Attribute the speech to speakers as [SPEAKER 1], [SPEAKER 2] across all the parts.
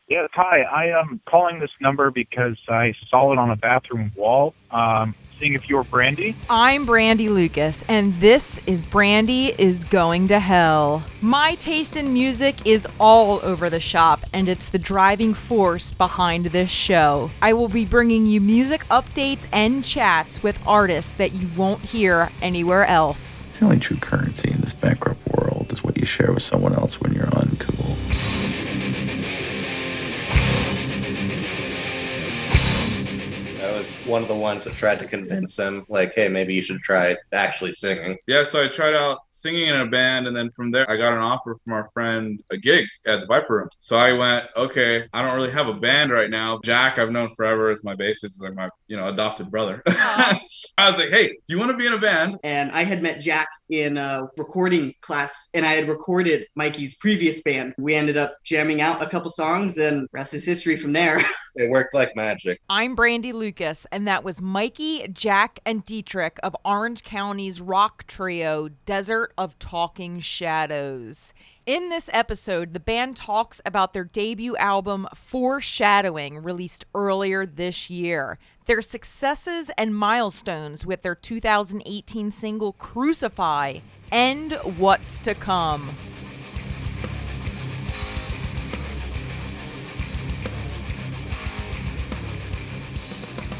[SPEAKER 1] Yes, hi. I am calling this number because I saw it on a bathroom wall. Seeing if you're Brandi.
[SPEAKER 2] I'm Brandi Lukas, and this is Brandi is Going to Hell. My taste in music is all over the shop, and it's the driving force behind this show. I will be bringing you music updates and chats with artists that you won't hear anywhere else.
[SPEAKER 3] The only true currency in this bankrupt world is what you share with someone else when you're uncool.
[SPEAKER 4] I was one of the ones that tried to convince him, like, hey, maybe you should try actually singing.
[SPEAKER 5] Yeah, so I tried out singing in a band, and then from there, I got an offer from our friend, a gig at the Viper Room. So I went, okay, I don't really have a band right now. Jack, I've known forever as my bassist, is like my, adopted brother. I was like, hey, do you want to be in a band?
[SPEAKER 6] And I had met Jack in a recording class, and I had recorded Mikey's previous band. We ended up jamming out a couple songs, and rest is history from there.
[SPEAKER 4] It worked like magic.
[SPEAKER 2] I'm Brandi Lukas, and that was Mikey, Jack, and Detrick of Orange County's rock trio, Desert of Talking Shadows. In this episode, the band talks about their debut album, Foreshadowing, released earlier this year, their successes and milestones with their 2018 single, Crucify, and what's to come.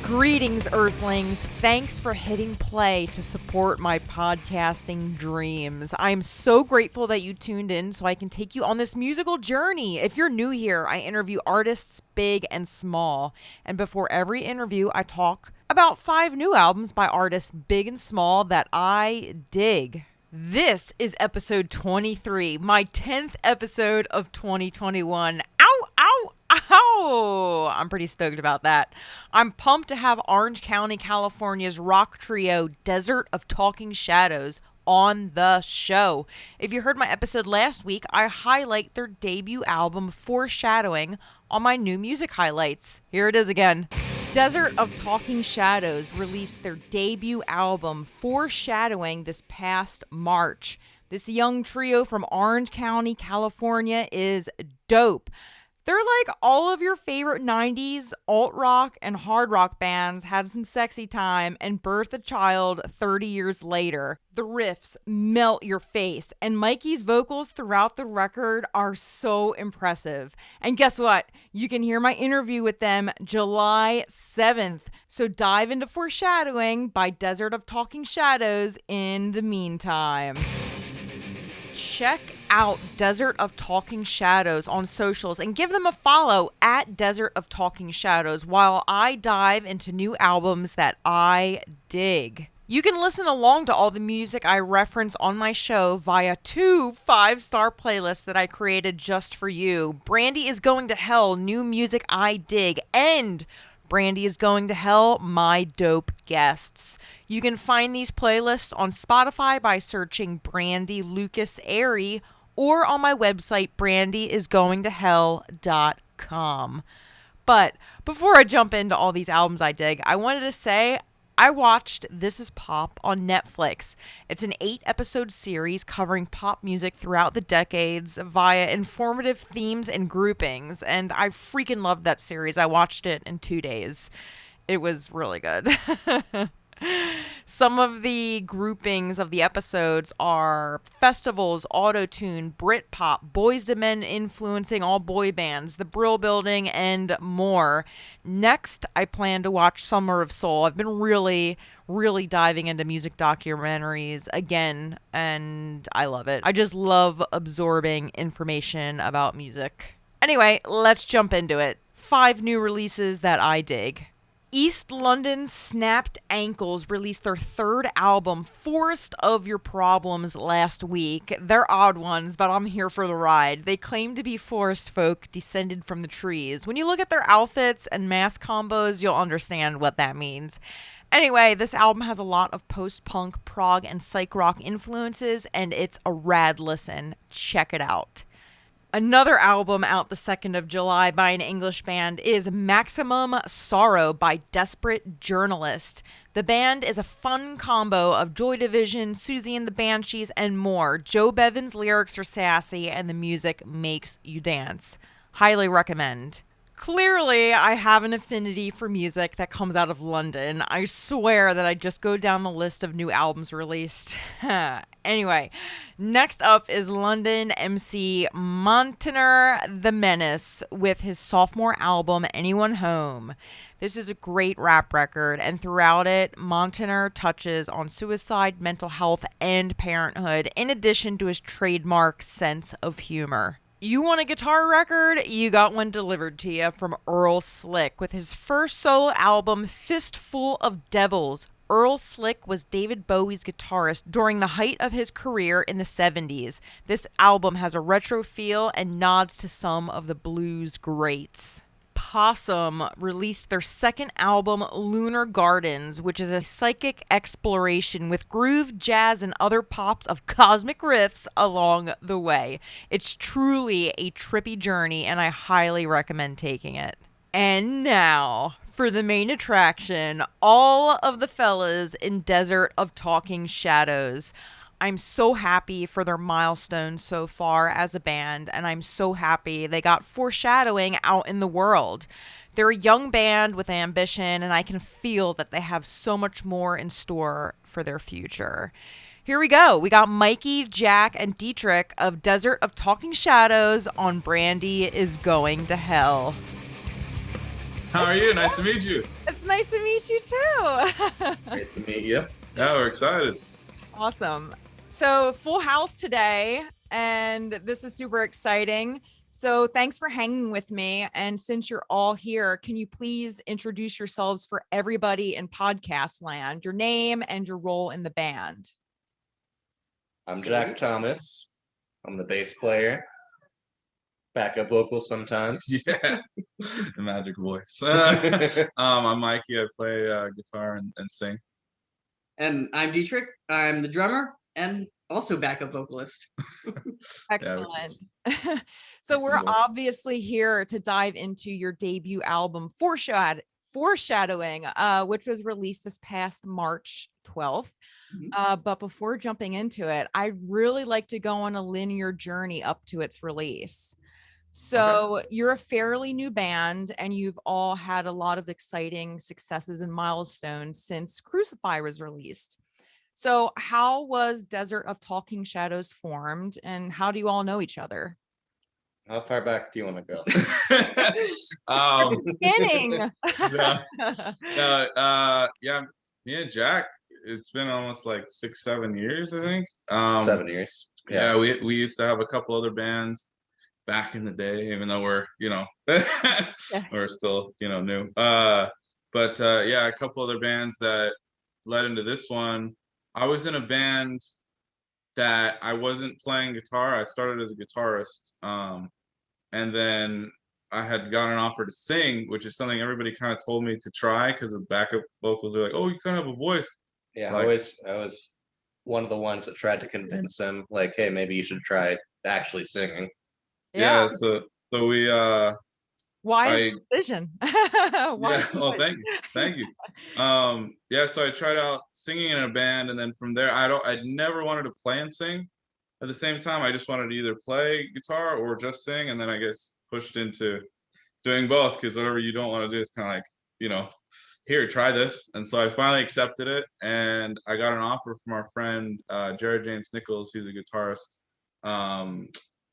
[SPEAKER 2] Greetings, Earthlings. Thanks for hitting play to support my podcasting dreams. I'm so grateful that you tuned in so I can take you on this musical journey. If you're new here, I interview artists big and small. And before every interview, I talk about 5 new albums by artists big and small that I dig. This is episode 23, my 10th episode of 2021. Ow, ow, ow! I'm pretty stoked about that. I'm pumped to have Orange County, California's rock trio, Desert of Talking Shadows, on the show. If you heard my episode last week, I highlight their debut album, Foreshadowing, on my new music highlights. Here it is again. Desert of Talking Shadows released their debut album, Foreshadowing, this past March. This young trio from Orange County, California is dope. They're like all of your favorite 90s alt-rock and hard rock bands had some sexy time and birthed a child 30 years later. The riffs melt your face, and Mikey's vocals throughout the record are so impressive. And guess what? You can hear my interview with them July 7th. So dive into Foreshadowing by Desert of Talking Shadows in the meantime. Check out Desert of Talking Shadows on socials and give them a follow at Desert of Talking Shadows while I dive into new albums that I dig. You can listen along to all the music I reference on my show via 2 5-star playlists that I created just for you. Brandi is Going to Hell, New Music I Dig, and Brandi is Going to Hell, My Dope Guests. You can find these playlists on Spotify by searching Brandi Lukas Airy or on my website, brandyisgoingtohell.com. But before I jump into all these albums I dig, I wanted to say I watched This Is Pop on Netflix. It's an 8-episode series covering pop music throughout the decades via informative themes and groupings, and I freaking loved that series. I watched it in 2 days. It was really good. Some of the groupings of the episodes are festivals, autotune, Britpop, Boyz II Men influencing all boy bands, the Brill Building, and more. Next, I plan to watch Summer of Soul. I've been really diving into music documentaries again, and I love it. I just love absorbing information about music. Anyway, let's jump into it. 5 new releases that I dig. East London's Snapped Ankles released their 3rd album, Forest of Your Problems, last week. They're odd ones, but I'm here for the ride. They claim to be forest folk descended from the trees. When you look at their outfits and mask combos, you'll understand what that means. Anyway, this album has a lot of post-punk, prog, and psych rock influences, and it's a rad listen. Check it out. Another album out the 2nd of July by an English band is Maximum Sorrow by Desperate Journalist. The band is a fun combo of Joy Division, Susie and the Banshees, and more. Joe Bevan's lyrics are sassy and the music makes you dance. Highly recommend. Clearly, I have an affinity for music that comes out of London. I swear that I just go down the list of new albums released. Anyway, next up is London MC Montener the Menace with his sophomore album, Anyone Home. This is a great rap record, and throughout it, Montener touches on suicide, mental health, and parenthood, in addition to his trademark sense of humor. You want a guitar record? You got one delivered to you from Earl Slick with his first solo album, Fistful of Devils. Earl Slick was David Bowie's guitarist during the height of his career in the 70s. This album has a retro feel and nods to some of the blues greats. Possum released their second album, Lunar Gardens, which is a psychic exploration with groove, jazz, and other pops of cosmic riffs along the way. It's truly a trippy journey, and I highly recommend taking it. And now, for the main attraction, all of the fellas in Desert of Talking Shadows. I'm so happy for their milestones so far as a band, and I'm so happy they got Foreshadowing out in the world. They're a young band with ambition, and I can feel that they have so much more in store for their future. Here we go. We got Mikey, Jack, and Detrick of Desert of Talking Shadows on Brandi is Going to Hell.
[SPEAKER 5] How are you? Nice to meet you.
[SPEAKER 2] It's nice to meet you too.
[SPEAKER 4] Great to meet you.
[SPEAKER 5] Yeah, we're excited.
[SPEAKER 2] Awesome. So full house today, and this is super exciting. So thanks for hanging with me. And since you're all here, can you please introduce yourselves for everybody in podcast land, your name and your role in the band?
[SPEAKER 4] I'm Jack Thomas. I'm the bass player. Backup vocals sometimes.
[SPEAKER 5] Yeah, the magic voice. I'm Mikey. I play guitar and sing.
[SPEAKER 6] And I'm Detrick. I'm the drummer and also backup vocalist.
[SPEAKER 2] Excellent. So we're obviously here to dive into your debut album, Foreshadowing, which was released this past March 12th. But before jumping into it, I'd really like to go on a linear journey up to its release. So you're a fairly new band, and you've all had a lot of exciting successes and milestones since Crucify was released. So how was Desert of Talking Shadows formed, and how do you all know each other?
[SPEAKER 4] How far back do you want to go?
[SPEAKER 2] Beginning.
[SPEAKER 5] Yeah, me and Jack, it's been almost like 6-7 years, I think.
[SPEAKER 4] 7 years.
[SPEAKER 5] Yeah, we used to have a couple other bands back in the day, even though we're, we're still, new. But yeah, a couple other bands that led into this one. I was in a band that I wasn't playing guitar. I started as a guitarist. And then I had gotten an offer to sing, which is something everybody kind of told me to try because the backup vocals are like, oh, you kind of have a voice.
[SPEAKER 4] Yeah,
[SPEAKER 5] Like,
[SPEAKER 4] I was one of the ones that tried to convince him, like, hey, maybe you should try actually singing.
[SPEAKER 5] Yeah, so we
[SPEAKER 2] Why is the decision?
[SPEAKER 5] Yeah, oh, thank you. Yeah, so I tried out singing in a band, and then from there, I never wanted to play and sing at the same time. I just wanted to either play guitar or just sing, and then I guess pushed into doing both, because whatever you don't want to do is kind of like, here, try this. And so I finally accepted it, and I got an offer from our friend Jared James Nichols. He's a guitarist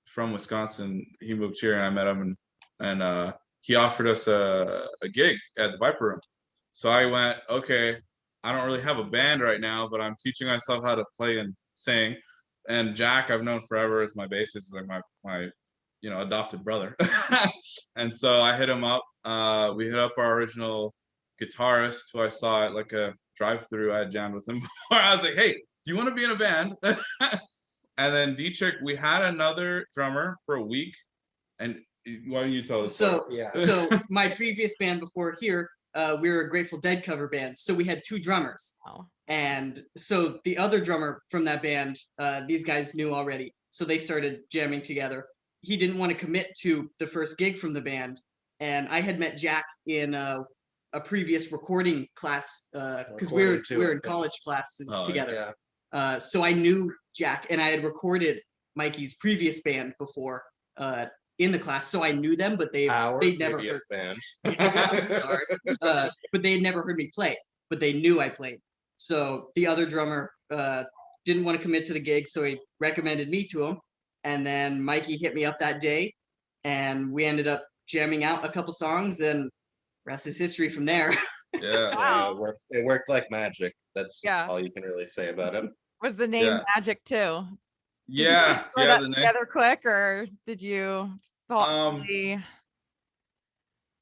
[SPEAKER 5] from Wisconsin. He moved here, and I met him, and he offered us a gig at the Viper Room. So I went, okay, I don't really have a band right now, but I'm teaching myself how to play and sing. And Jack, I've known forever as my bassist, is like my adopted brother. And so I hit him up. We hit up our original guitarist, who I saw at like a drive-through. I had jammed with him before. I was like, hey, do you want to be in a band? And then Detrick, we had another drummer for a week. And why don't you tell us?
[SPEAKER 6] So my previous band before here, we were a Grateful Dead cover band. So we had 2 drummers.
[SPEAKER 2] Oh.
[SPEAKER 6] And so the other drummer from that band, these guys knew already. So they started jamming together. He didn't want to commit to the first gig from the band. And I had met Jack in a previous recording class because we were in college classes together. Yeah. So I knew Jack, and I had recorded Mikey's previous band before. in the class, so I knew them, but they'd never heard.
[SPEAKER 4] Band.
[SPEAKER 6] Sorry. But they had never heard me play, but they knew I played. So the other drummer didn't want to commit to the gig, so he recommended me to him. And then Mikey hit me up that day, and we ended up jamming out a couple songs, and rest is history from there.
[SPEAKER 5] Yeah.
[SPEAKER 2] Wow.
[SPEAKER 4] It worked like magic. That's
[SPEAKER 2] Yeah.
[SPEAKER 4] all you can really say about it.
[SPEAKER 2] Was the name
[SPEAKER 5] Yeah.
[SPEAKER 2] Magic too?
[SPEAKER 5] Yeah.
[SPEAKER 2] Throw
[SPEAKER 5] Yeah.
[SPEAKER 2] that
[SPEAKER 5] The name.
[SPEAKER 2] together quick, or did you thoughtfully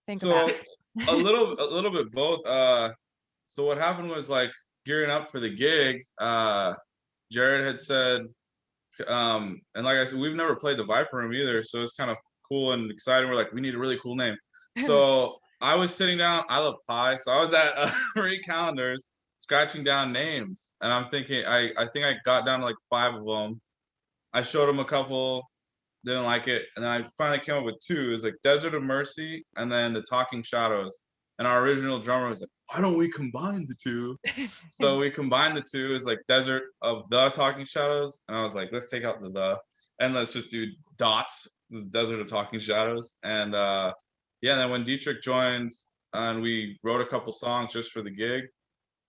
[SPEAKER 2] think about it?
[SPEAKER 5] a little bit both. So what happened was, like, gearing up for the gig, Jared had said, and like I said, we've never played the Viper Room either, so it's kind of cool and exciting. We're like, we need a really cool name. So I was sitting down, I love pie, so I was at Marie Callender's scratching down names, and I'm thinking, I think I got down to like 5 of them. I showed him a couple, didn't like it, and then I finally came up with 2. It was like Desert of Mercy and then the Talking Shadows. And our original drummer was like, why don't we combine the 2? So we combined the 2. It's like Desert of the Talking Shadows, and I was like, let's take out the and let's just do dots. This Desert of Talking Shadows. And yeah, then when Detrick joined, and we wrote a couple songs just for the gig,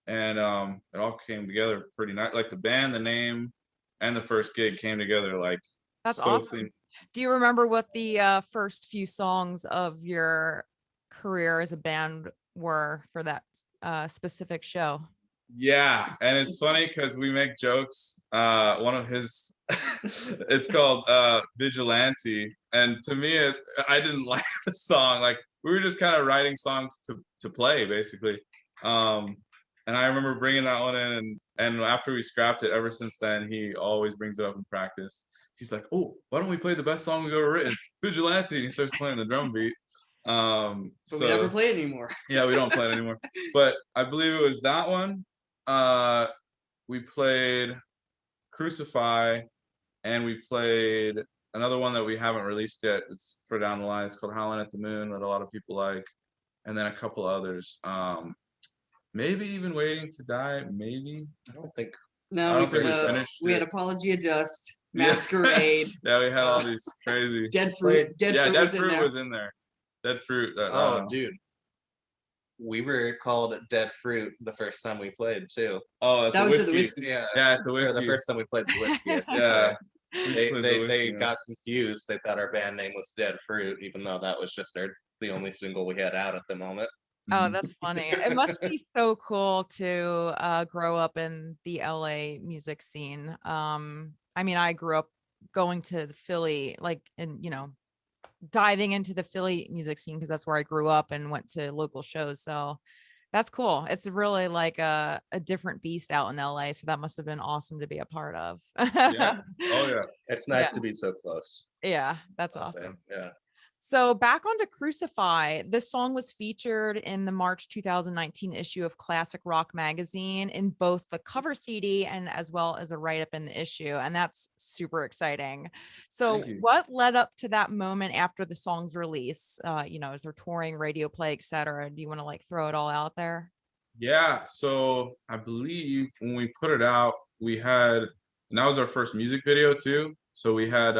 [SPEAKER 5] and it all came together pretty nice. Like the band, the name, and the first gig came together like
[SPEAKER 2] That's
[SPEAKER 5] so
[SPEAKER 2] awesome. Do you remember what the first few songs of your career as a band were for that specific show?
[SPEAKER 5] Yeah, and it's funny because we make jokes. One of his, it's called Vigilante, and to me, I didn't like the song. Like, we were just kind of writing songs to play, basically. And I remember bringing that one in, and after we scrapped it, ever since then, he always brings it up in practice. He's like, "Oh, why don't we play the best song we've ever written, Vigilante?" And he starts playing the drum beat.
[SPEAKER 6] But we never play it anymore.
[SPEAKER 5] Yeah, we don't play it anymore. But I believe it was that one. We played Crucify, and we played another one that we haven't released yet. It's for down the line. It's called Howling at the Moon, that a lot of people like, and then a couple others. Maybe even Waiting to Die. Maybe.
[SPEAKER 4] I don't think.
[SPEAKER 6] No,
[SPEAKER 5] we finished.
[SPEAKER 6] We had Apology of Dust, Masquerade.
[SPEAKER 5] Yeah, we had all these crazy.
[SPEAKER 6] Dead Fruit.
[SPEAKER 5] Dead Fruit was in there. Dead Fruit.
[SPEAKER 4] Dude. We were called Dead Fruit the first time we played too.
[SPEAKER 5] Oh, at
[SPEAKER 6] That
[SPEAKER 5] the
[SPEAKER 6] was at
[SPEAKER 5] whiskey.
[SPEAKER 6] the whiskey.
[SPEAKER 4] Yeah,
[SPEAKER 5] Yeah, at the
[SPEAKER 4] or
[SPEAKER 5] whiskey.
[SPEAKER 4] the first time we played the whiskey. I should
[SPEAKER 5] Yeah.
[SPEAKER 4] say. They got confused. They thought our band name was Dead Fruit, even though that was just the only single we had out at the moment.
[SPEAKER 2] Oh, that's funny. It must be so cool to grow up in the LA music scene. I mean, I grew up going to the Philly, like, and diving into the Philly music scene because that's where I grew up and went to local shows. So that's cool. It's really like a different beast out in LA. So that must have been awesome to be a part of.
[SPEAKER 5] Yeah. Oh yeah.
[SPEAKER 4] It's nice to be so close.
[SPEAKER 2] Yeah, that's
[SPEAKER 4] I'll
[SPEAKER 2] awesome.
[SPEAKER 4] say. Yeah.
[SPEAKER 2] So back onto Crucify, this song was featured in the March 2019 issue of Classic Rock magazine in both the cover CD and as well as a write-up in the issue. And that's super exciting. So what led up to that moment after the song's release? Is there touring, radio play, etc.? Do you want to like throw it all out there?
[SPEAKER 5] Yeah. So I believe when we put it out, and that was our first music video too. So we had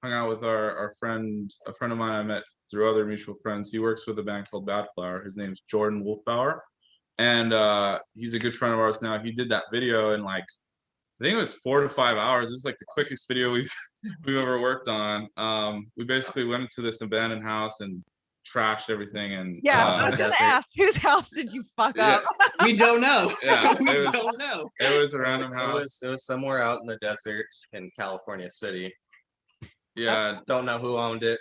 [SPEAKER 5] hung out with a friend of mine I met through other mutual friends. He works with a band called Bad Flower. His name's Jordan Wolfbauer. And he's a good friend of ours now. He did that video in I think it was 4 to 5 hours. This is like the quickest video we've ever worked on. We basically went into this abandoned house and trashed everything. And
[SPEAKER 2] I was gonna ask, whose house did you fuck up?
[SPEAKER 6] We don't know.
[SPEAKER 5] Yeah,
[SPEAKER 6] we don't know.
[SPEAKER 5] It was a random house.
[SPEAKER 4] It was somewhere out in the desert in California City.
[SPEAKER 5] Yeah.
[SPEAKER 4] Don't know who owned it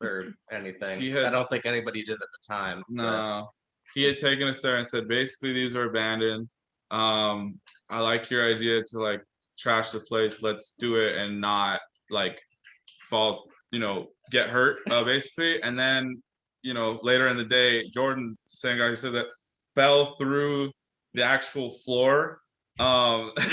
[SPEAKER 4] or anything. I don't think anybody did at the time.
[SPEAKER 5] No. He had taken us there and said, basically, these are abandoned. I like your idea to trash the place. Let's do it and not fall, get hurt, basically. And then, later in the day, Jordan, the same guy who said that, fell through the actual floor,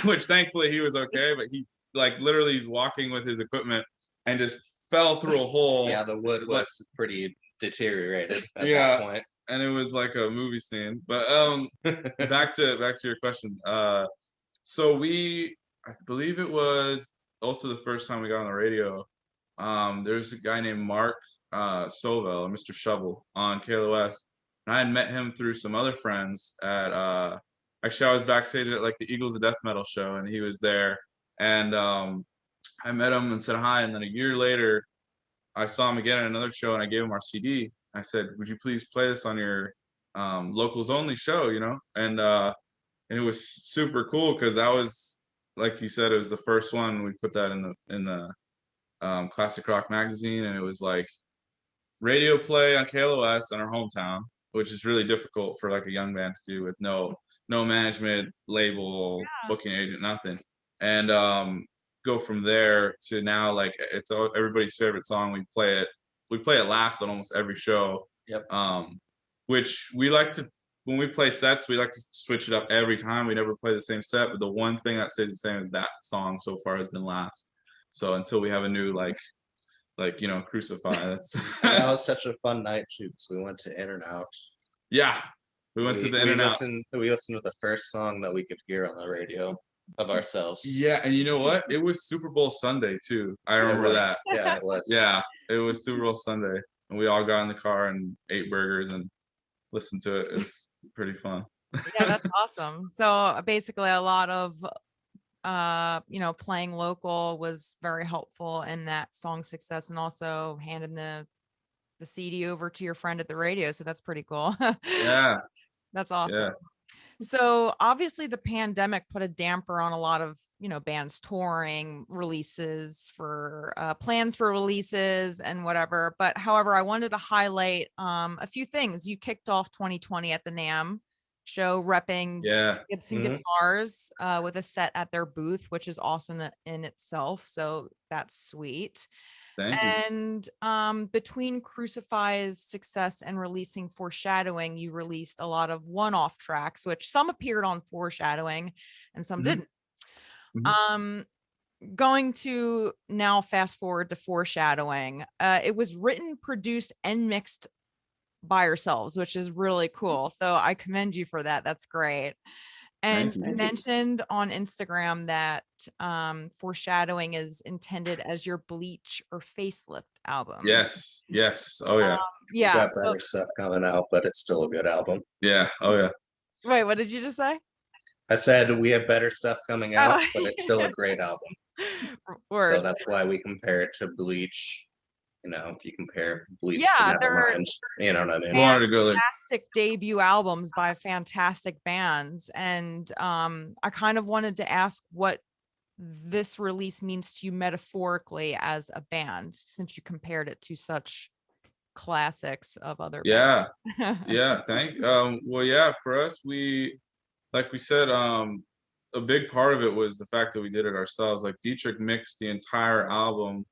[SPEAKER 5] which thankfully he was okay, but he literally he's walking with his equipment and just fell through a hole.
[SPEAKER 4] Yeah, the wood was pretty deteriorated at that point.
[SPEAKER 5] And it was like a movie scene. But back to your question. So I believe it was also the first time we got on the radio. there's a guy named Mark Sovell, or Mr. Shovel, on KLOS, and I had met him through some other friends at actually I was backstage at like the Eagles of Death Metal show, and he was there, and I met him and said hi, and then a year later I saw him again at another show, and I gave him our CD. I said, would you please play this on your locals only show, you know? And it was super cool because that was, like you said, it was the first one. We put that in the Classic Rock magazine, and it was like radio play on KLOS in our hometown, which is really difficult for like a young band to do with no management, label, booking agent, nothing. And go from there to now, like it's everybody's favorite song. We play it last on almost every show.
[SPEAKER 4] Yep.
[SPEAKER 5] Which we like to, when we play sets, we like to switch it up every time. We never play the same set, but the one thing that stays the same is that song so far has been last. So until we have a new like Crucify. That's
[SPEAKER 4] that was such a fun night shoot. So we went to In and Out.
[SPEAKER 5] Yeah, we went to the In and Out.
[SPEAKER 4] We listened to the first song that we could hear on the radio of ourselves.
[SPEAKER 5] Yeah, and you know what? It was Super Bowl Sunday too. I remember that.
[SPEAKER 4] Yeah, it was.
[SPEAKER 5] Yeah, it was Super Bowl Sunday, and we all got in the car and ate burgers and listened to it. It was pretty fun.
[SPEAKER 2] Yeah, that's awesome. So basically, a lot of playing local was very helpful in that song success, and also handing the CD over to your friend at the radio. So that's pretty cool.
[SPEAKER 5] Yeah,
[SPEAKER 2] that's awesome.
[SPEAKER 5] Yeah.
[SPEAKER 2] So obviously the pandemic put a damper on a lot of, bands touring, releases for plans for releases and whatever. But however, I wanted to highlight a few things. You kicked off 2020 at the NAMM show repping Gibson guitars with a set at their booth, which is awesome in itself. So that's sweet.
[SPEAKER 5] Thank you.
[SPEAKER 2] And between Crucify's success and releasing Foreshadowing, you released a lot of one-off tracks, which some appeared on Foreshadowing and some didn't. Going to now fast forward to Foreshadowing. It was written, produced, and mixed by yourselves, which is really cool. So I commend you for that. That's great. And you mentioned on Instagram that Foreshadowing is intended as your bleach or facelift album.
[SPEAKER 5] Yes. Oh yeah.
[SPEAKER 4] Yeah. We've got better stuff coming out, but it's still a good album.
[SPEAKER 5] Yeah. Oh yeah.
[SPEAKER 2] Wait, what did you just say?
[SPEAKER 4] I said we have better stuff coming out, but it's still a great album.
[SPEAKER 2] Word.
[SPEAKER 4] So that's why we compare it to Bleach. If you compare Bleach to Nevermind, you know what I mean?
[SPEAKER 2] Fantastic debut albums by fantastic bands. And I kind of wanted to ask what this release means to you metaphorically as a band, since you compared it to such classics of other bands.
[SPEAKER 5] Yeah, well, yeah, for us, like we said, a big part of it was the fact that we did it ourselves. Like Detrick mixed the entire album.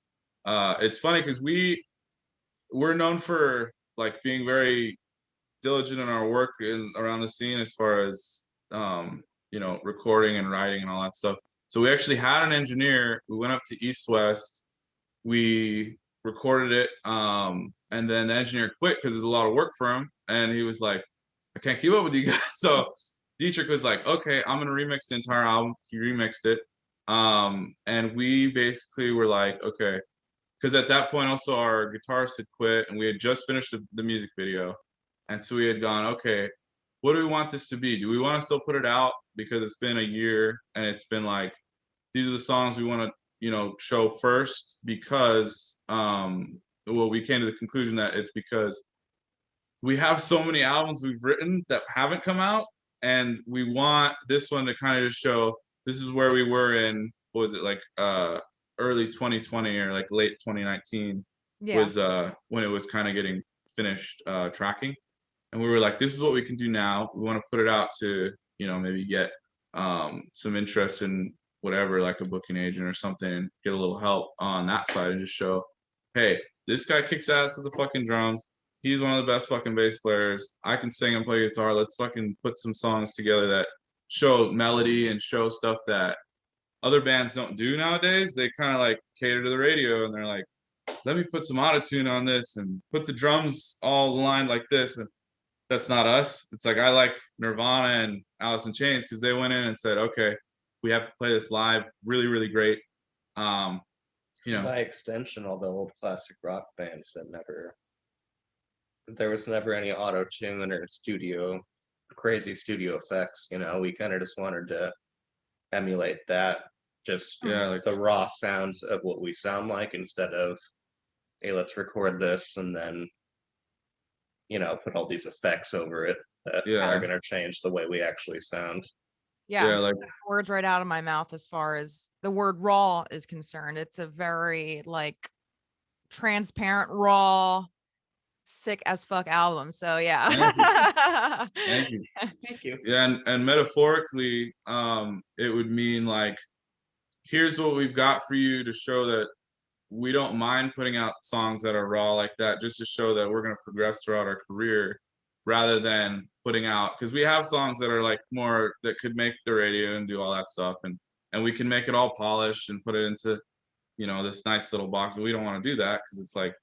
[SPEAKER 5] It's funny because we're known for like being very diligent in our work around the scene as far as recording and writing and all that stuff. So we actually had an engineer. We went up to East West. We recorded it, and then the engineer quit because there's a lot of work for him. And he was like, "I can't keep up with you guys." So Detrick was like, "Okay, I'm gonna remix the entire album." He remixed it, and we basically were like, "Okay." Because at that point, also our guitarist had quit, and we had just finished the music video, and so we had gone, okay, what do we want this to be? Do we want to still put it out because it's been a year and it's been like these are the songs we want to show first? Because we came to the conclusion that it's because we have so many albums we've written that haven't come out, and we want this one to kind of just show this is where we were in, what was it, like early 2020 or like late 2019 was when it was kind of getting finished tracking, and we were like, this is what we can do now. We want to put it out to maybe get some interest in whatever, like a booking agent or something, and get a little help on that side and just show, hey, this guy kicks ass with the fucking drums. He's one of the best fucking bass players. I can sing and play guitar. Let's fucking put some songs together that show melody and show stuff that other bands don't do nowadays. They kind of like cater to the radio, and they're like, let me put some auto-tune on this and put the drums all aligned like this. And that's not us. It's like, I like Nirvana and Alice in Chains because they went in and said, okay, we have to play this live really, really great.
[SPEAKER 4] By extension, all the old classic rock bands there was never any auto tune or crazy studio effects. We kind of just wanted to emulate that, just
[SPEAKER 5] like
[SPEAKER 4] the raw sounds of what we sound like, instead of, hey, let's record this and then put all these effects over it that are going to change the way we actually sound.
[SPEAKER 2] Yeah,
[SPEAKER 5] like
[SPEAKER 2] words right out of my mouth as far as the word raw is concerned. It's a very like transparent, raw, sick as fuck album. So yeah.
[SPEAKER 5] Thank you.
[SPEAKER 6] Thank you.
[SPEAKER 5] Yeah, and metaphorically, it would mean like, here's what we've got for you to show that we don't mind putting out songs that are raw like that, just to show that we're going to progress throughout our career, rather than putting out, because we have songs that are like more that could make the radio and do all that stuff, and we can make it all polished and put it into this nice little box, and we don't want to do that, because it's like,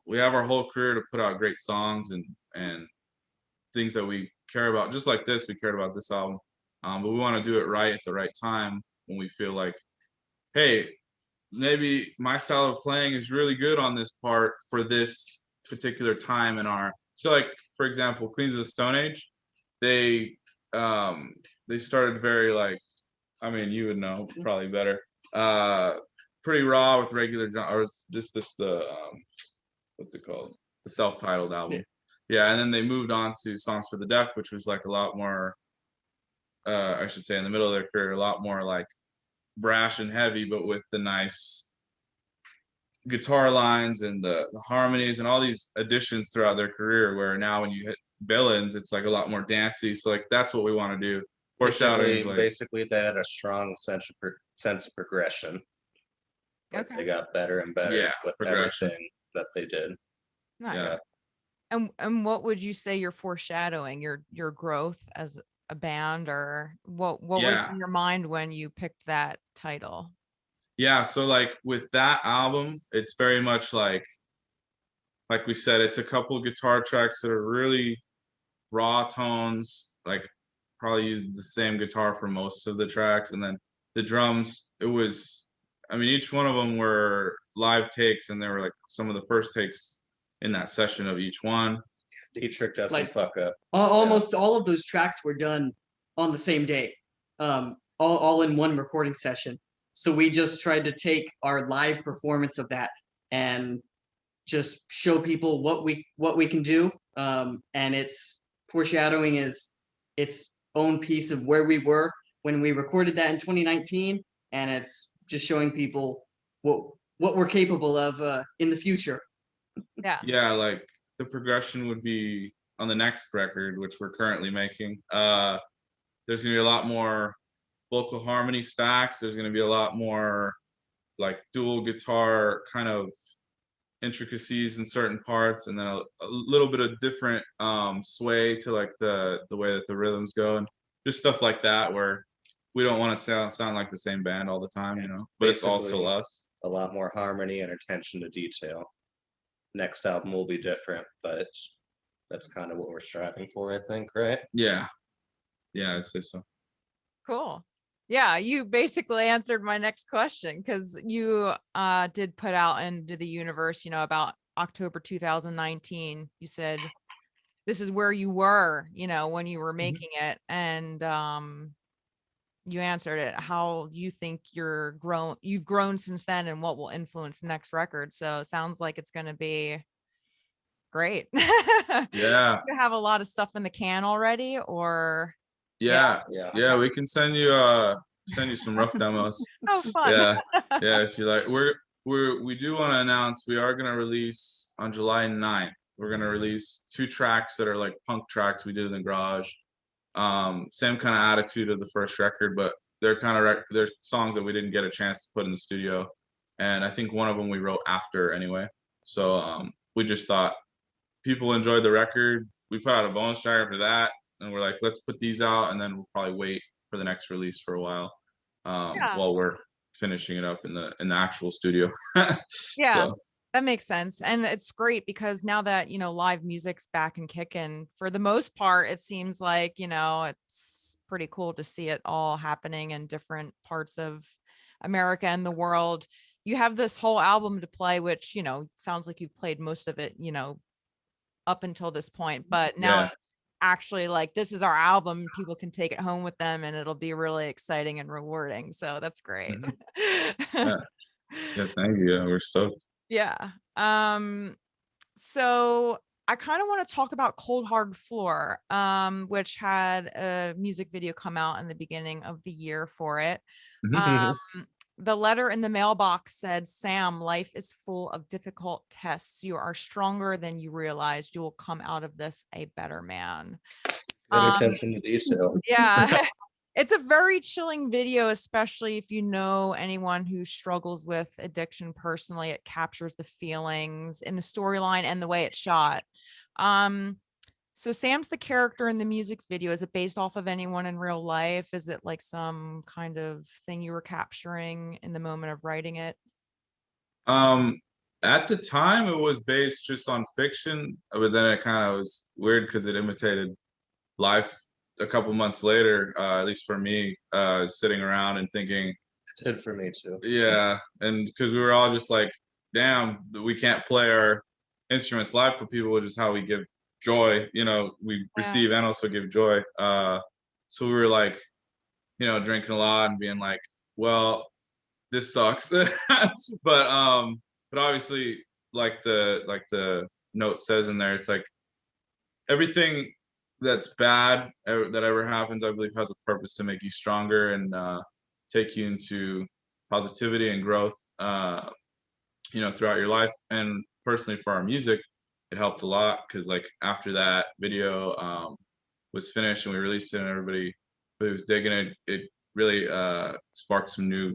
[SPEAKER 5] we have our whole career to put out great songs and things that we care about, just like this. We cared about this album, but we want to do it right at the right time, when we feel like, hey, maybe my style of playing is really good on this part for this particular time in our. So like, for example, Queens of the Stone Age, they started very like, I mean, you would know probably better, pretty raw with regular or just the what's it called, the self-titled album. Yeah, and then they moved on to Songs for the Deaf, which was like a lot more, I should say, in the middle of their career, a lot more like brash and heavy, but with the nice guitar lines and the harmonies and all these additions throughout their career, where now when you hit Billings, it's like a lot more dancey. So like, that's what we want to do. Foreshadowing,
[SPEAKER 4] basically they had a strong sense of progression.
[SPEAKER 2] Okay.
[SPEAKER 4] They got better and better with everything that they did.
[SPEAKER 2] Nice. Yeah. And what would you say your foreshadowing, your growth as a band, or what was in your mind when you picked that title?
[SPEAKER 5] Yeah, so like with that album, it's very much like we said, it's a couple guitar tracks that are really raw tones, like probably used the same guitar for most of the tracks, and then the drums, each one of them were live takes, and they were like some of the first takes in that session of each one.
[SPEAKER 4] Detrick doesn't fuck up.
[SPEAKER 6] Almost all of those tracks were done on the same day, all in one recording session. So we just tried to take our live performance of that and just show people what we can do. And it's Foreshadowing is its own piece of where we were when we recorded that in 2019, and it's just showing people what we're capable of in the future.
[SPEAKER 5] Yeah, like the progression would be on the next record, which we're currently making. There's gonna be a lot more vocal harmony stacks. There's gonna be a lot more like dual guitar kind of intricacies in certain parts, and then a little bit of different sway to like the way that the rhythms go, and just stuff like that, where we don't want to sound like the same band all the time, but it's all still us.
[SPEAKER 4] A lot more harmony and attention to detail. Next album will be different, but that's kind of what we're striving for, I think, right?
[SPEAKER 5] Yeah, I'd say so.
[SPEAKER 2] Cool. Yeah, you basically answered my next question, because you did put out into the universe, about October 2019. You said this is where you were, when you were making it, and you answered it. How you think you've grown since then, and what will influence the next record. So it sounds like it's going to be great.
[SPEAKER 5] Yeah.
[SPEAKER 2] You have a lot of stuff in the can already, or?
[SPEAKER 5] Yeah, we can send you some rough demos.
[SPEAKER 2] Oh, fun.
[SPEAKER 5] Yeah, if you like. We do want to announce we are going to release on July 9th. We're going to release 2 tracks that are like punk tracks we did in the garage. Same kind of attitude of the first record, but they're they're songs that we didn't get a chance to put in the studio, and I think one of them we wrote after anyway. So we just thought people enjoyed the record. We put out a bonus track after that, and we're like, let's put these out, and then we'll probably wait for the next release for a while, while we're finishing it up in the actual studio.
[SPEAKER 2] So. That makes sense. And it's great because now that, live music's back and kicking, for the most part, it seems like, it's pretty cool to see it all happening in different parts of America and the world. you have this whole album to play, which, you know, sounds like you've played most of it, you know, up until this point, but now actually like this is our album, people can take it home with them and it'll be really exciting and rewarding. So that's great.
[SPEAKER 5] Yeah, thank you. Yeah, we're stoked.
[SPEAKER 2] Yeah. So I kind of want to talk about Cold Hard Floor, which had a music video come out in the beginning of the year for it. The letter in the mailbox said, Sam, life is full of difficult tests. You are stronger than you realized. You will come out of this a better man.
[SPEAKER 4] Good attention to detail.
[SPEAKER 2] Yeah. It's a very chilling video, especially if you know anyone who struggles with addiction personally. It captures the feelings in the storyline and the way it's shot. So Sam's the character in the music video. Is it based off of anyone in real life? Is it like some kind of thing you were capturing in the moment of writing it?
[SPEAKER 5] At the time it was based just on fiction, but then it kind of was weird because it imitated life a couple months later, at least for me, sitting around and thinking.
[SPEAKER 4] It did for me too.
[SPEAKER 5] Yeah, and because we were all just like, damn, we can't play our instruments live for people, which is how we give joy, you know, we receive and also give joy. So we were like, you know, drinking a lot and being like, well, this sucks. but obviously, like the note says in there, it's like everything that's bad that ever happens, I believe, has a purpose to make you stronger and take you into positivity and growth, you know, throughout your life. And personally, for our music, it helped a lot because, like, after that video was finished and we released it, and everybody was digging it, it really sparked some new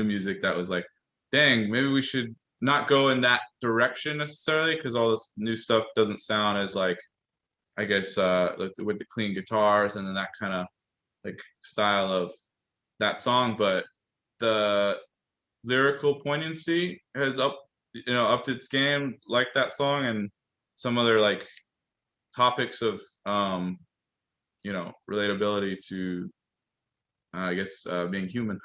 [SPEAKER 5] music that was like, dang, maybe we should not go in that direction necessarily, because all this new stuff doesn't sound as like, I guess, with the clean guitars and then that kind of like style of that song, but the lyrical poignancy has upped its game, like that song, and some other like topics of you know, relatability to I guess being human.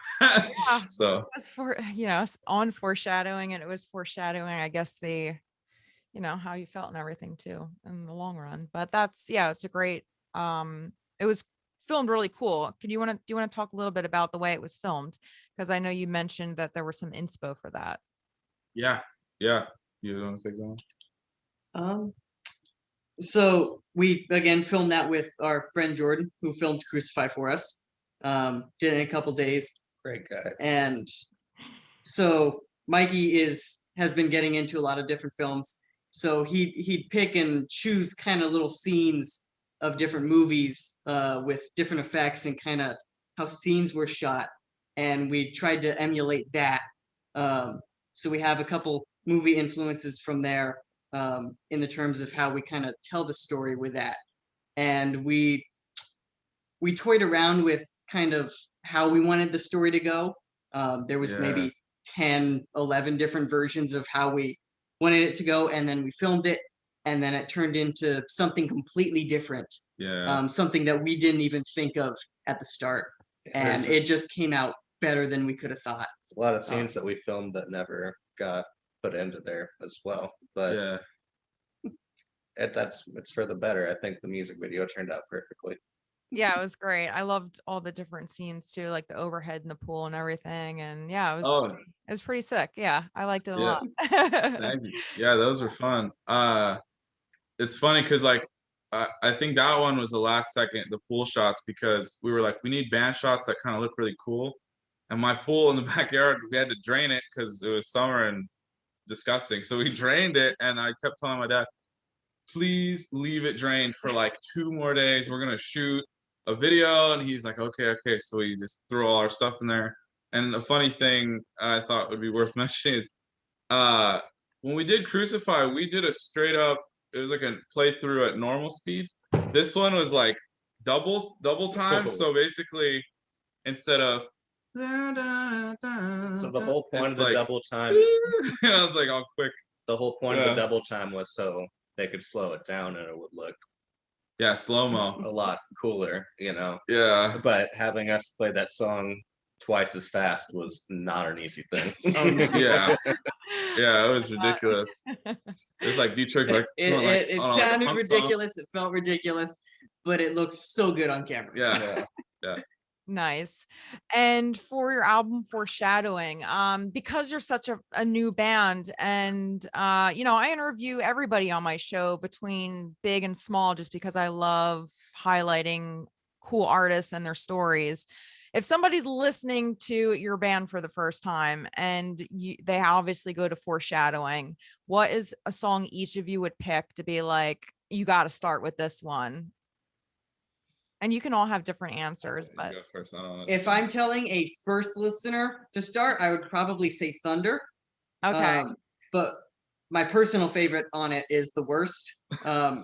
[SPEAKER 5] So
[SPEAKER 2] as for, you know, on foreshadowing, and it was foreshadowing, I guess, the, you know, how you felt and everything too in the long run. But that's, yeah, it's a great, it was filmed really cool. Do you want to talk a little bit about the way it was filmed? Because I know you mentioned that there was some inspo for that.
[SPEAKER 5] Yeah. You want to take that one?
[SPEAKER 6] So we again filmed that with our friend Jordan, who filmed Crucify for us. Did it in a couple days.
[SPEAKER 4] Great guy.
[SPEAKER 6] And so Mikey has been getting into a lot of different films. So he'd pick and choose kind of little scenes of different movies with different effects and kind of how scenes were shot. And we tried to emulate that. So we have a couple movie influences from there in the terms of how we kind of tell the story with that. And we toyed around with kind of how we wanted the story to go. There was maybe 10, 11 different versions of how we wanted it to go. And then we filmed it, and then it turned into something completely different. Something that we didn't even think of at the start. And it just came out better than we could have thought.
[SPEAKER 4] A lot of scenes that we filmed that never got put into there as well. But it's for the better. I think the music video turned out perfectly.
[SPEAKER 2] Yeah, it was great. I loved all the different scenes too, like the overhead in the pool and everything. And yeah, it was pretty sick. Yeah, I liked it a lot.
[SPEAKER 5] Thank you. Yeah, those were fun. It's funny because like I think that one was the last second, the pool shots, because we were like, we need band shots that kind of look really cool. And my pool in the backyard, we had to drain it because it was summer and disgusting. So we drained it, and I kept telling my dad, please leave it drained for like 2 more days. We're gonna shoot a video. And he's like, okay. So we just threw all our stuff in there. And a funny thing I thought would be worth mentioning is when we did Crucify, we did a straight up, it was like a playthrough at normal speed. This one was like double time. So basically, instead of
[SPEAKER 4] so the whole point of the
[SPEAKER 5] like,
[SPEAKER 4] double time,
[SPEAKER 5] I was like all quick.
[SPEAKER 4] The whole point of the double time was so they could slow it down and it would look
[SPEAKER 5] slow-mo
[SPEAKER 4] a lot cooler, you know.
[SPEAKER 5] But
[SPEAKER 4] having us play that song twice as fast was not an easy thing.
[SPEAKER 6] Oh, no.
[SPEAKER 5] Yeah, it was ridiculous. It was like Detrick, like
[SPEAKER 6] it
[SPEAKER 5] on a
[SPEAKER 6] sounded
[SPEAKER 5] punk song.
[SPEAKER 6] ridiculous. It felt ridiculous, but it looked so good on camera.
[SPEAKER 5] Yeah.
[SPEAKER 2] Nice. And for your album Foreshadowing, because you're such a new band, and I interview everybody on my show between big and small just because I love highlighting cool artists and their stories. If somebody's listening to your band for the first time and they obviously go to Foreshadowing, what is a song each of you would pick to be like, you got to start with this one? And you can all have different answers, but
[SPEAKER 5] First,
[SPEAKER 6] if I'm telling a first listener to start, I would probably say Thunder.
[SPEAKER 2] okay.
[SPEAKER 6] But my personal favorite on it is The Worst.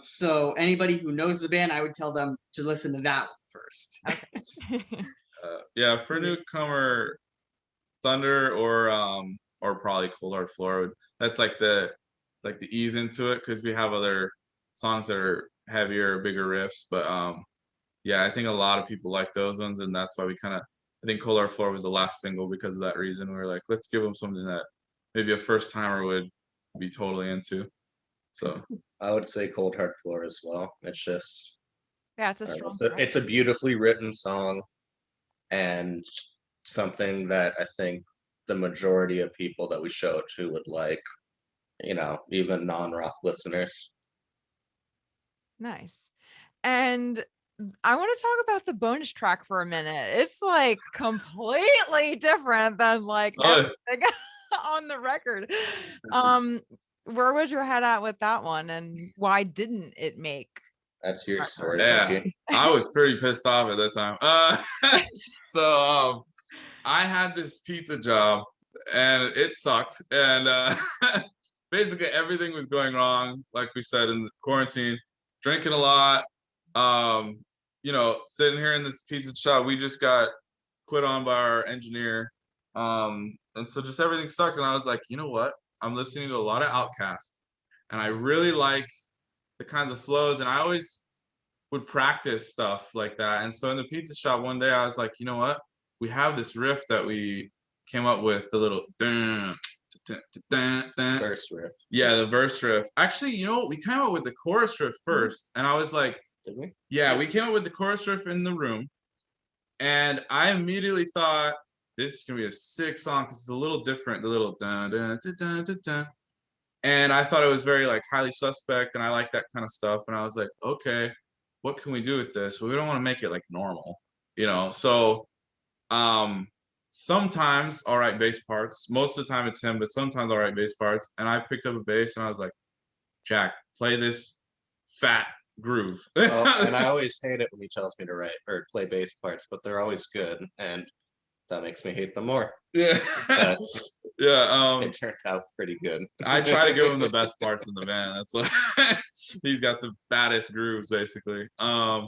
[SPEAKER 6] So anybody who knows the band, I would tell them to listen to that one first.
[SPEAKER 2] Okay.
[SPEAKER 5] For newcomer, Thunder or probably Cold Hard Floor. That's like the ease into it, because we have other songs that are heavier, bigger riffs. But I think a lot of people like those ones, and that's why I think Cold Hard Floor was the last single because of that reason. We were like, let's give them something that maybe a first timer would be totally into. So
[SPEAKER 4] I would say Cold Hard Floor as well. It's just
[SPEAKER 2] it's a strong.
[SPEAKER 4] It's a beautifully written song, and something that I think the majority of people that we show it to would like, even non-rock listeners.
[SPEAKER 2] Nice. And I want to talk about the bonus track for a minute. It's like completely different than like everything on the record. Where was your head at with that one, and why didn't it make?
[SPEAKER 4] That's your story.
[SPEAKER 5] Yeah, I was pretty pissed off at that time. So I had this pizza job and it sucked, and basically everything was going wrong, like we said, in the quarantine. Drinking a lot, sitting here in this pizza shop. We just got quit on by our engineer, and so just everything sucked. And I was like, you know what? I'm listening to a lot of Outkast, and I really like the kinds of flows, and I always would practice stuff like that. And so in the pizza shop one day, I was like, you know what? We have this riff that we came up with, the little
[SPEAKER 4] verse riff.
[SPEAKER 5] Yeah, the verse riff. Actually, we came up with the chorus riff first, and I was like,
[SPEAKER 4] did we?
[SPEAKER 5] Yeah, we came up with the chorus riff in the room, and I immediately thought this is gonna be a sick song because it's a little different. The little dun dun dun dun dun dun. And I thought it was very like Highly Suspect, and I like that kind of stuff. And I was like, okay, what can we do with this? Well, we don't want to make it like normal, So, sometimes all right bass parts. Most of the time it's him, but sometimes all right bass parts. And I picked up a bass, and I was like, Jack, play this fat groove.
[SPEAKER 4] And I always hate it when he tells me to write or play bass parts, but they're always good, and that makes me hate them more.
[SPEAKER 5] Yeah.
[SPEAKER 4] It turned out pretty good.
[SPEAKER 5] I try to give him the best parts in the band. That's what he's got, the baddest grooves, basically. And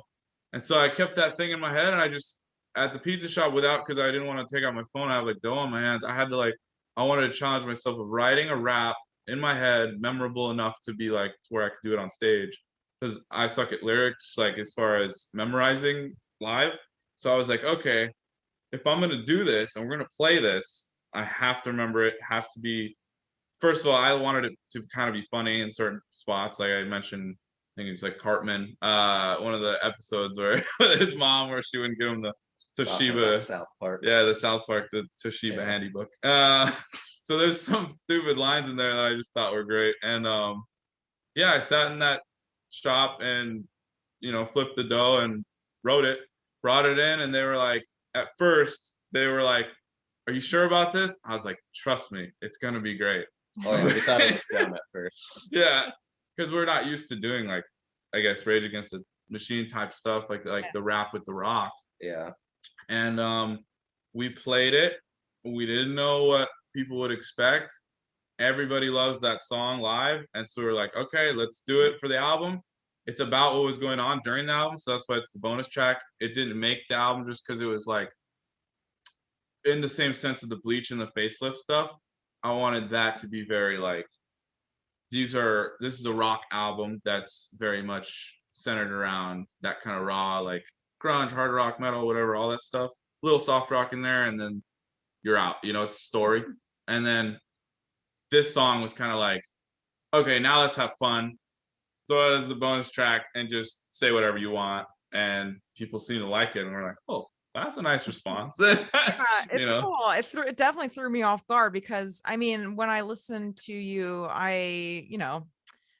[SPEAKER 5] so I kept that thing in my head, and I just at the pizza shop because I didn't want to take out my phone. I have like dough on my hands. I wanted to challenge myself of writing a rap in my head, memorable enough to be like to where I could do it on stage. Because I suck at lyrics, like as far as memorizing live. So I was like, okay, if I'm gonna do this and we're gonna play this, I have to remember it has to be. First of all, I wanted it to kind of be funny in certain spots, like I mentioned. I think it's like Cartman, one of the episodes where his mom, where she wouldn't give him the Toshiba.
[SPEAKER 4] South Park.
[SPEAKER 5] Yeah, the South Park, the Toshiba handy book. So there's some stupid lines in there that I just thought were great, and I sat in that shop and flipped the dough and wrote it, brought it in, and they were like, at first they were like, are you sure about this? I was like, trust me, it's gonna be great.
[SPEAKER 4] Oh yeah, we thought it was dumb at first.
[SPEAKER 5] Yeah, because we're not used to doing like, I guess, Rage Against the Machine type stuff, like the rap with the rock.
[SPEAKER 4] Yeah.
[SPEAKER 5] And we played it. We didn't know what people would expect. Everybody loves that song live, and so we're like, okay, let's do it for the album. It's about what was going on during the album, so that's why it's the bonus track. It didn't make the album just because it was like in the same sense of the Bleach and the Facelift stuff. I wanted that to be very like, this is a rock album that's very much centered around that kind of raw, like grunge, hard rock, metal, whatever, all that stuff. little soft rock in there, and then you're out. You know, it's a story. And then this song was kind of like, okay, now let's have fun. Throw it as the bonus track and just say whatever you want. And people seem to like it, and we're like, oh, that's a nice response.
[SPEAKER 2] It's cool. It definitely threw me off guard because, I mean, when I listen to you,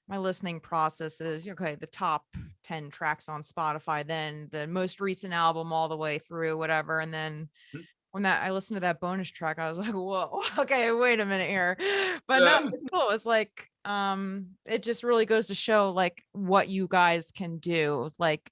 [SPEAKER 2] my listening process is, okay, the top 10 tracks on Spotify, then the most recent album all the way through, whatever. And then when I listened to that bonus track, I was like, whoa, okay, wait a minute here. But no, it's cool. It's like, it just really goes to show like what you guys can do. Like,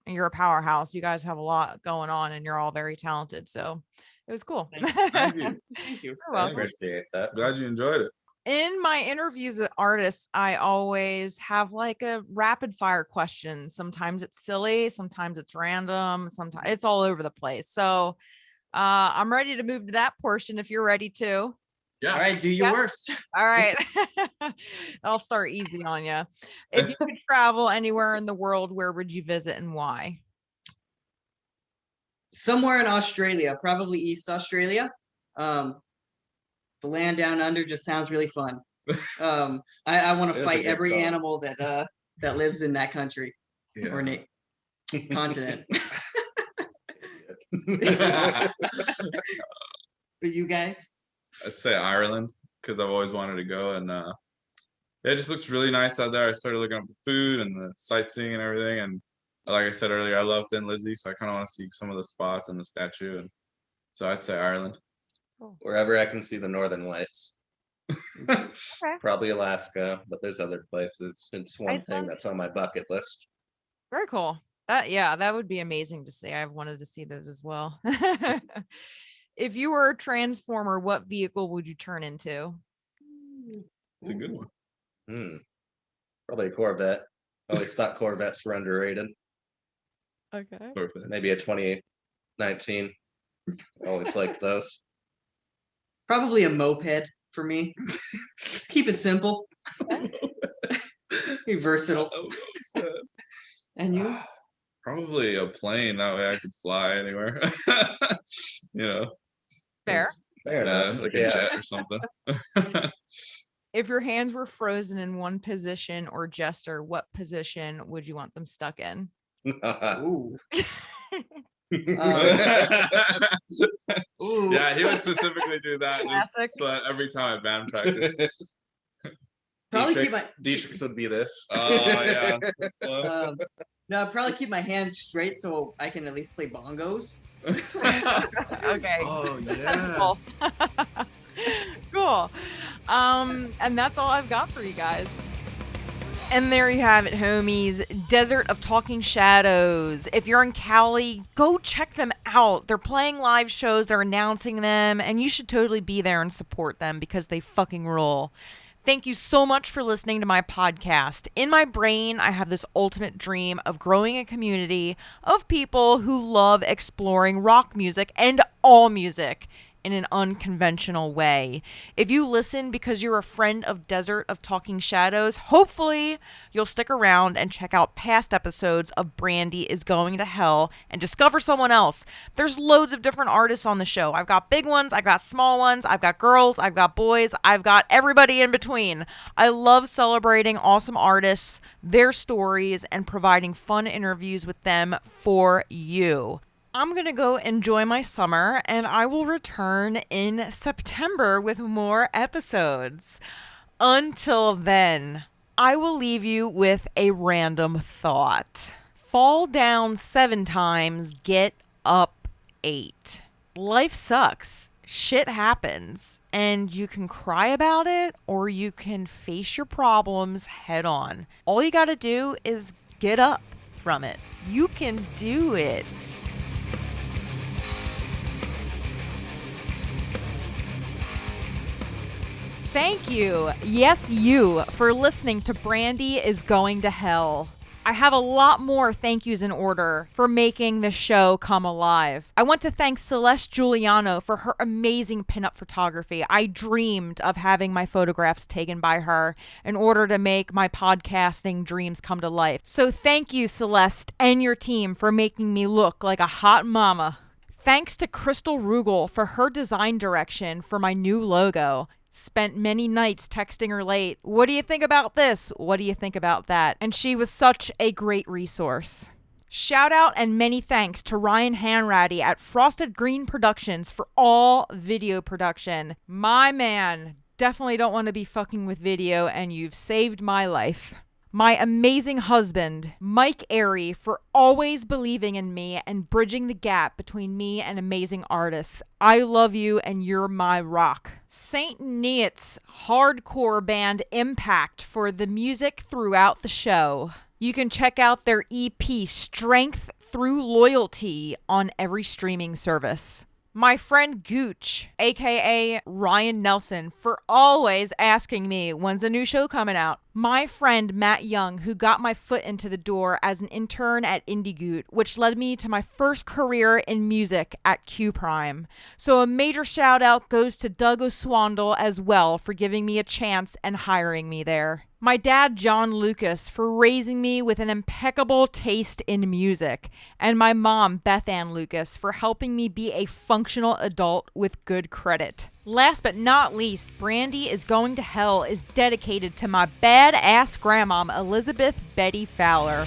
[SPEAKER 2] you're a powerhouse. You guys have a lot going on and you're all very talented. So it was cool.
[SPEAKER 6] Thank you. Thank you.
[SPEAKER 4] I appreciate that.
[SPEAKER 5] Glad you enjoyed it.
[SPEAKER 2] In my interviews with artists, I always have like a rapid fire question. Sometimes it's silly, sometimes it's random, sometimes it's all over the place. So I'm ready to move to that portion if you're ready to.
[SPEAKER 5] Yeah.
[SPEAKER 6] All right, do your worst.
[SPEAKER 2] All right. I'll start easy on you. If you could travel anywhere in the world, where would you visit and why?
[SPEAKER 6] Somewhere in Australia, probably East Australia. The land down under just sounds really fun. I want to fight every animal that lives in that country or continent. But you guys?
[SPEAKER 5] I'd say Ireland because I've always wanted to go, and it just looks really nice out there. I started looking up the food and the sightseeing and everything, and like I said earlier, I love Thin Lizzy, so I kind of want to see some of the spots and the statue, and so I'd say Ireland.
[SPEAKER 4] Wherever I can see the Northern Lights.
[SPEAKER 2] Okay.
[SPEAKER 4] Probably Alaska, but there's other places. It's one thing that's on my bucket list.
[SPEAKER 2] Very cool. That would be amazing to see. I've wanted to see those as well. If you were a transformer, what vehicle would you turn into?
[SPEAKER 5] It's a good one.
[SPEAKER 4] Probably a Corvette. I always thought Corvettes were underrated.
[SPEAKER 2] Okay.
[SPEAKER 5] Perfect.
[SPEAKER 4] Maybe a 2019. I always liked those.
[SPEAKER 6] Probably a moped for me. Just keep it simple. Be versatile. And you?
[SPEAKER 5] Probably a plane. That way I could fly anywhere. You know.
[SPEAKER 2] Fair.
[SPEAKER 4] Fair enough.
[SPEAKER 5] Like a jet or something.
[SPEAKER 2] If your hands were frozen in one position or gesture, what position would you want them stuck in?
[SPEAKER 6] Ooh.
[SPEAKER 2] Ooh.
[SPEAKER 5] Yeah, he would specifically do that
[SPEAKER 2] Classic.
[SPEAKER 5] just so that every time at band practice.
[SPEAKER 6] Probably keep my
[SPEAKER 4] Detrick's would be this.
[SPEAKER 5] Oh yeah.
[SPEAKER 6] no, I'd probably keep my hands straight so I can at least play bongos.
[SPEAKER 2] Okay.
[SPEAKER 5] Oh yeah.
[SPEAKER 2] Cool. Cool. And that's all I've got for you guys. And there you have it, homies. Desert of Talking Shadows. If you're in Cali, go check them out. They're playing live shows, they're announcing them, and you should totally be there and support them because they fucking rule. Thank you so much for listening to my podcast. In my brain, I have this ultimate dream of growing a community of people who love exploring rock music and all music in an unconventional way. If you listen because you're a friend of Desert of Talking Shadows, hopefully you'll stick around and check out past episodes of Brandi is Going to Hell and discover someone else. There's loads of different artists on the show. I've got big ones, I've got small ones, I've got girls, I've got boys, I've got everybody in between. I love celebrating awesome artists, their stories, and providing fun interviews with them for you. I'm going to go enjoy my summer, and I will return in September with more episodes. Until then, I will leave you with a random thought. Fall down 7 times, get up 8. Life sucks. Shit happens, and you can cry about it, or you can face your problems head on. All you got to do is get up from it. You can do it. Thank you, yes you, for listening to Brandi is Going to Hell. I have a lot more thank yous in order for making the show come alive. I want to thank Celeste Giuliano for her amazing pinup photography. I dreamed of having my photographs taken by her in order to make my podcasting dreams come to life. So thank you, Celeste, and your team for making me look like a hot mama. Thanks to Crystal Rugel for her design direction for my new logo. Spent many nights texting her late. What do you think about this? What do you think about that? And she was such a great resource. Shout out and many thanks to Ryan Hanratty at Frosted Green Productions for all video production. My man, definitely don't want to be fucking with video, and you've saved my life. My amazing husband, Mike Airy, for always believing in me and bridging the gap between me and amazing artists. I love you and you're my rock. St. Neots hardcore band Impact for the music throughout the show. You can check out their EP Strength Through Loyalty on every streaming service. My friend Gooch, aka Ryan Nelson, for always asking me, when's a new show coming out? My friend Matt Young, who got my foot into the door as an intern at IndieGoot, which led me to my first career in music at Q Prime. So a major shout out goes to Doug Oswandel as well for giving me a chance and hiring me there. My dad, John Lukas, for raising me with an impeccable taste in music. And my mom, Beth Ann Lukas, for helping me be a functional adult with good credit. Last but not least, Brandi is Going to Hell is dedicated to my badass grandmom, Elizabeth Betty Fowler.